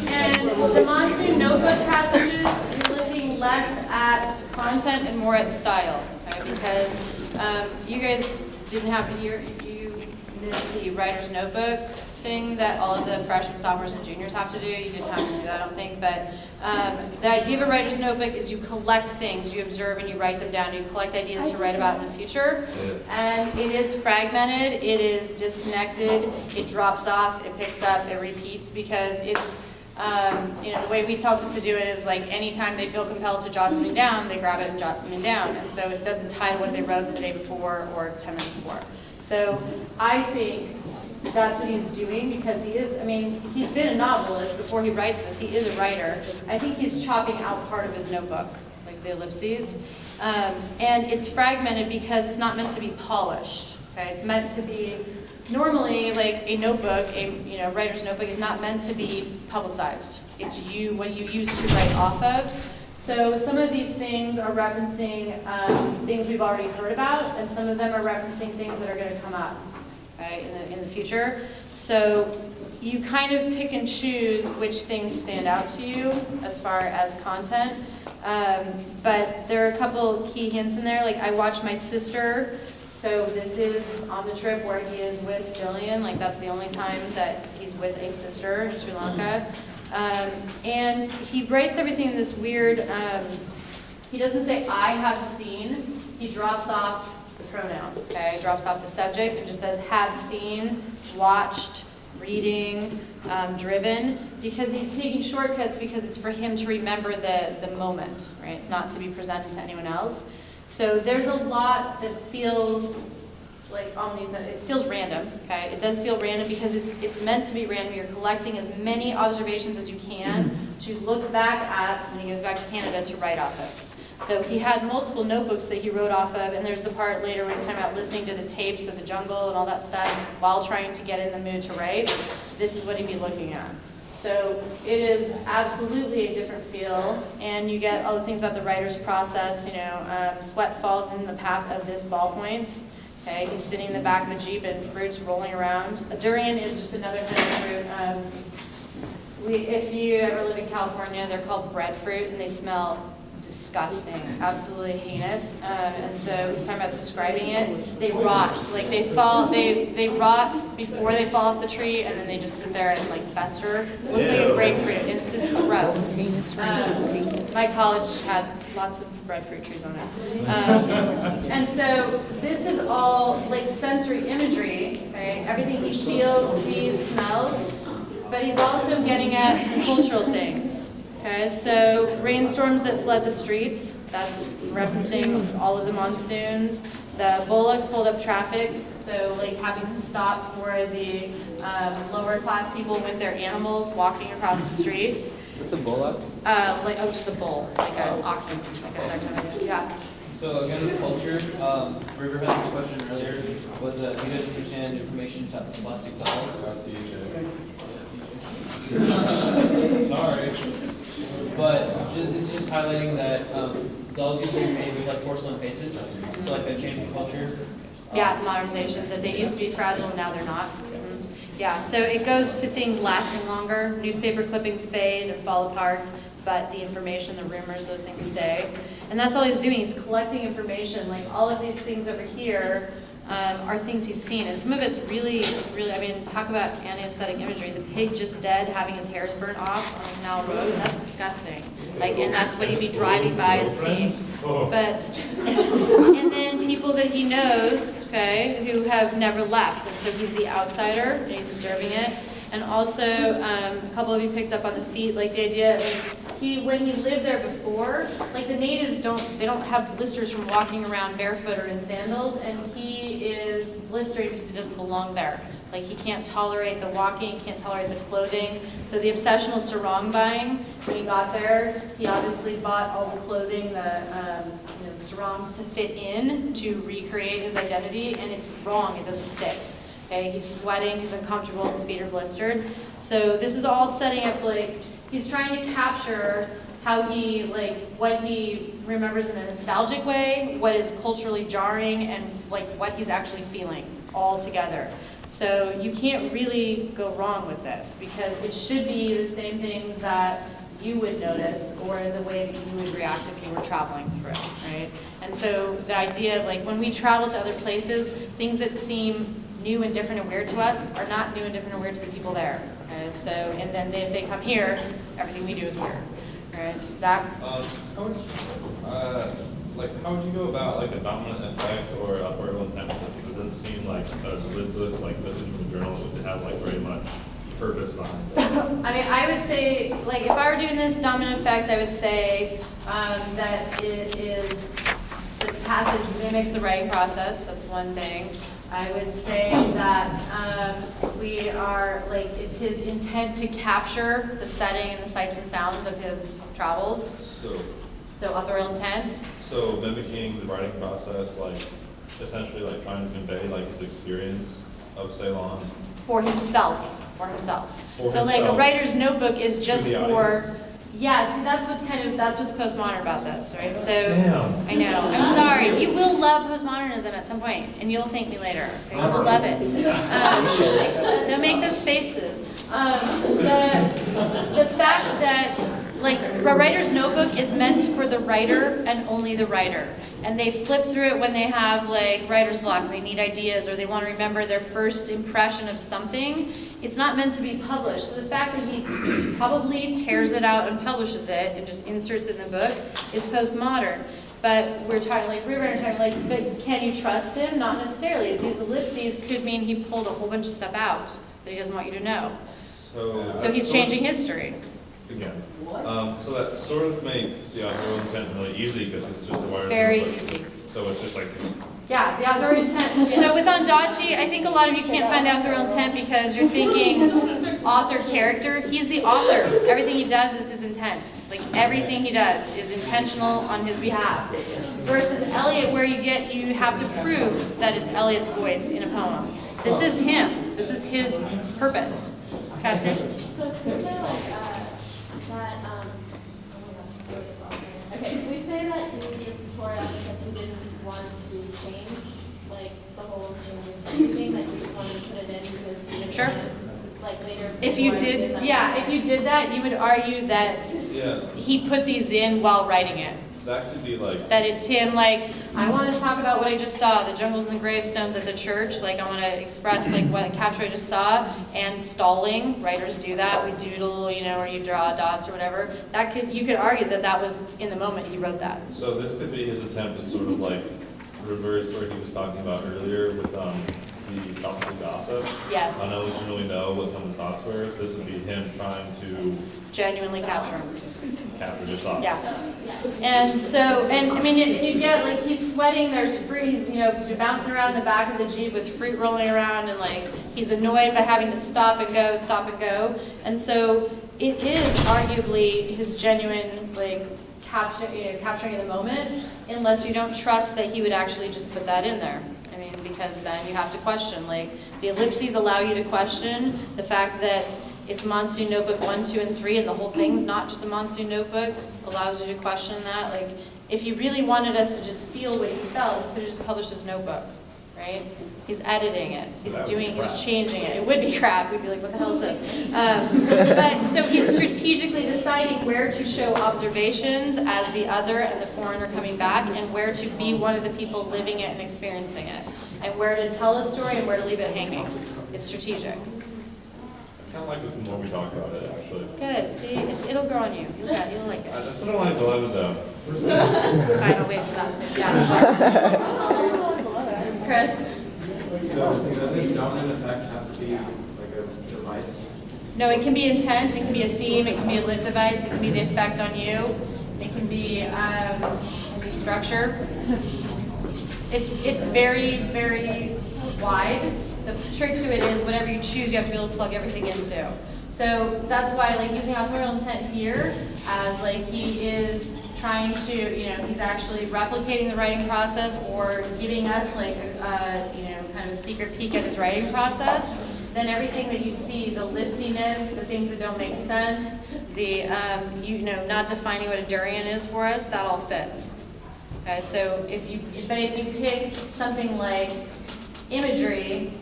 And the Monsoon Notebook passages, we're looking less at content and more at style, okay? Because you guys didn't have, you missed the writer's notebook thing that all of the freshmen, sophomores, and juniors have to do. You didn't have to do that, I don't think, but the idea of a writer's notebook is you collect things, you observe and you write them down. You collect ideas to write about in the future. And it is fragmented, it is disconnected, it drops off, it picks up, it repeats, because it's, the way we tell them to do it is like anytime they feel compelled to jot something down, they grab it and jot something down. And so it doesn't tie to what they wrote the day before or 10 minutes before. So I think that's what he's doing, because he is, he's been a novelist before he writes this. He is a writer. I think he's chopping out part of his notebook, like the ellipses. And it's fragmented because it's not meant to be polished. Okay? It's meant to be, normally, like a notebook, a writer's notebook is not meant to be publicized. It's what you use to write off of. So some of these things are referencing things we've already heard about, and some of them are referencing things that are going to come up. Right, in the future. So you kind of pick and choose which things stand out to you as far as content. But there are a couple key hints in there. Like I watched my sister. So this is on the trip where he is with Jillian. Like that's the only time that he's with a sister in Sri Lanka. And he writes everything in this weird, he doesn't say I have seen. He drops off the pronoun, okay? Drops off the subject and just says have seen, watched, reading, driven, because he's taking shortcuts because it's for him to remember the moment, right? It's not to be presented to anyone else. So there's a lot that feels like, it feels random, okay? It does feel random because it's meant to be random. You're collecting as many observations as you can to look back at when he goes back to Canada to write off of. So he had multiple notebooks that he wrote off of, and there's the part later where he's talking about listening to the tapes of the jungle and all that stuff while trying to get in the mood to write. This is what he'd be looking at. So it is absolutely a different feel, and you get all the things about the writer's process. Sweat falls in the path of this ballpoint. Okay, he's sitting in the back of the Jeep and fruit's rolling around. A durian is just another kind of fruit. If you ever live in California, they're called breadfruit, and they smell disgusting, absolutely heinous. And so he's talking about describing it. They rot, like they rot before they fall off the tree, and then they just sit there and like fester. It looks like a grapefruit, and it's just gross. My college had lots of breadfruit trees on it. And so this is all like sensory imagery, right? Everything he feels, sees, smells, but he's also getting at some cultural things. Okay, so rainstorms that flood the streets, that's referencing all of the monsoons. The bullocks hold up traffic, so like having to stop for the lower class people with their animals walking across the street. What's a bullock? Just a bull, like an oxen, like that kind of thing. Yeah. So again, with culture, River had a question earlier, was you didn't understand information about plastic dolls? Sorry. But it's just highlighting that dolls used to be made with like porcelain faces, so like that changed the culture. Yeah, modernization, that they used to be fragile and now they're not. Yeah, so it goes to things lasting longer. Newspaper clippings fade and fall apart, but the information, the rumors, those things stay. And that's all he's doing, he's collecting information. Like all of these things over here are things he's seen. And some of it's really, talk about anesthetic imagery. The pig just dead, having his hairs burnt off on the Canal Road, that's disgusting. And that's what he'd be driving by and seeing. And then people that he knows, okay, who have never left. And so he's the outsider, and he's observing it. And also, a couple of you picked up on the feet, like the idea of when he lived there before, like the natives don't have blisters from walking around barefoot or in sandals, and he is blistering because he doesn't belong there. Like he can't tolerate the walking, he can't tolerate the clothing. So the obsessional sarong buying, when he got there, he obviously bought all the clothing, the sarongs to fit in to recreate his identity, and it's wrong, it doesn't fit. Okay, he's sweating, he's uncomfortable, his feet are blistered. So this is all setting up he's trying to capture how what he remembers in a nostalgic way, what is culturally jarring, and what he's actually feeling all together. So you can't really go wrong with this, because it should be the same things that you would notice, or the way that you would react if you were traveling through, right? And so the idea of, like, when we travel to other places, things that seem new and different and weird to us are not new and different and weird to the people there. Okay? So, and then if they come here, everything we do is weird. Right? Zach? How would you go about like a dominant effect or authorial intent? Because it doesn't seem like like this in the journals would have like very much purpose behind it. I mean, I would say, like, if I were doing this dominant effect, I would say that it is, the passage mimics the writing process. That's one thing. I would say that we are, like, it's his intent to capture the setting and the sights and sounds of his travels. So authorial intent. So mimicking the writing process, like essentially like trying to convey like his experience of Ceylon. For himself. So like a writer's notebook is just the for, audience. yeah, see, that's what's postmodern about this, right? So, Damn. I know, I'm sorry, you will love postmodernism at some point, and you'll thank me later, okay? You will love it. Don't make those faces. The fact that, like, a writer's notebook is meant for the writer and only the writer. And they flip through it when they have, like, writer's block, they need ideas, or they want to remember their first impression of something. It's not meant to be published. So the fact that he probably tears it out and publishes it and just inserts it in the book is postmodern. But we're talking, like, rewriting, like, but can you trust him? Not necessarily. These ellipses could mean he pulled a whole bunch of stuff out that he doesn't want you to know. So he's changing history. Again. So that sort of makes the authorial intent really easy because it's just a wire. Very easy. So it's just like. Yeah, the authorial intent. So with Ondaatje, I think a lot of you can't find the authorial intent because you're thinking author character. He's the author. Everything he does is his intent. Like, everything he does is intentional on his behalf. Versus Eliot, where you have to prove that it's Eliot's voice in a poem. This is him. This is his purpose. Catherine? So we say like okay, we say that he just tore it out because he didn't want to change like the whole changing thing, like he just wanted to put it in because he didn't Sure. want it, like later. If you did that, you would argue that he put these in while writing it. That could be like. That it's him, like, I want to talk about what I just saw, the jungles and the gravestones at the church, like, I want to express, like, capture I just saw, and stalling, writers do that, we doodle, you know, or you draw dots or whatever, you could argue that that was in the moment he wrote that. So this could be his attempt to sort of like reverse what he was talking about earlier with the topical gossip. Yes. I know we don't really know what some of the thoughts were. This would be him trying to Genuinely capture him. capture his thoughts. Yeah. And so, and I mean, you get, like, he's sweating, there's fruit, he's, you know, bouncing around in the back of the Jeep with fruit rolling around, and, like, he's annoyed by having to stop and go. And so it is arguably his genuine, like, capturing the moment, unless you don't trust that he would actually just put that in there. I mean, because then you have to question, like, the ellipses allow you to question the fact that it's Monsoon Notebook 1, 2, and 3, and the whole thing's not just a Monsoon Notebook, allows you to question that. Like, if you really wanted us to just feel what he felt, he could have just published his notebook, right? He's editing it, he's changing it. It would be crap, we'd be like, what the hell is this? But, so he's strategically deciding where to show observations as the other and the foreigner coming back, and where to be one of the people living it and experiencing it, and where to tell a story and where to leave it hanging. It's strategic. I kind of like this the more we talk about it, actually. Good. See, it'll grow on you. You'll like it. I still don't like dilemmas though. It's fine. I'll wait for that too. Yeah. Chris. So doesn't dominant effect have to be like a device? No, it can be intent. It can be a theme. It can be a lit device. It can be the effect on you. It can be structure. It's very, very wide. The trick to it is whatever you choose, you have to be able to plug everything into. So that's why, like, using authorial intent here as, like, he is trying to, you know, he's actually replicating the writing process or giving us, like, you know, kind of a secret peek at his writing process. Then everything that you see, the listiness, the things that don't make sense, the, you know, not defining what a durian is for us, that all fits. Okay, so if you pick something like imagery,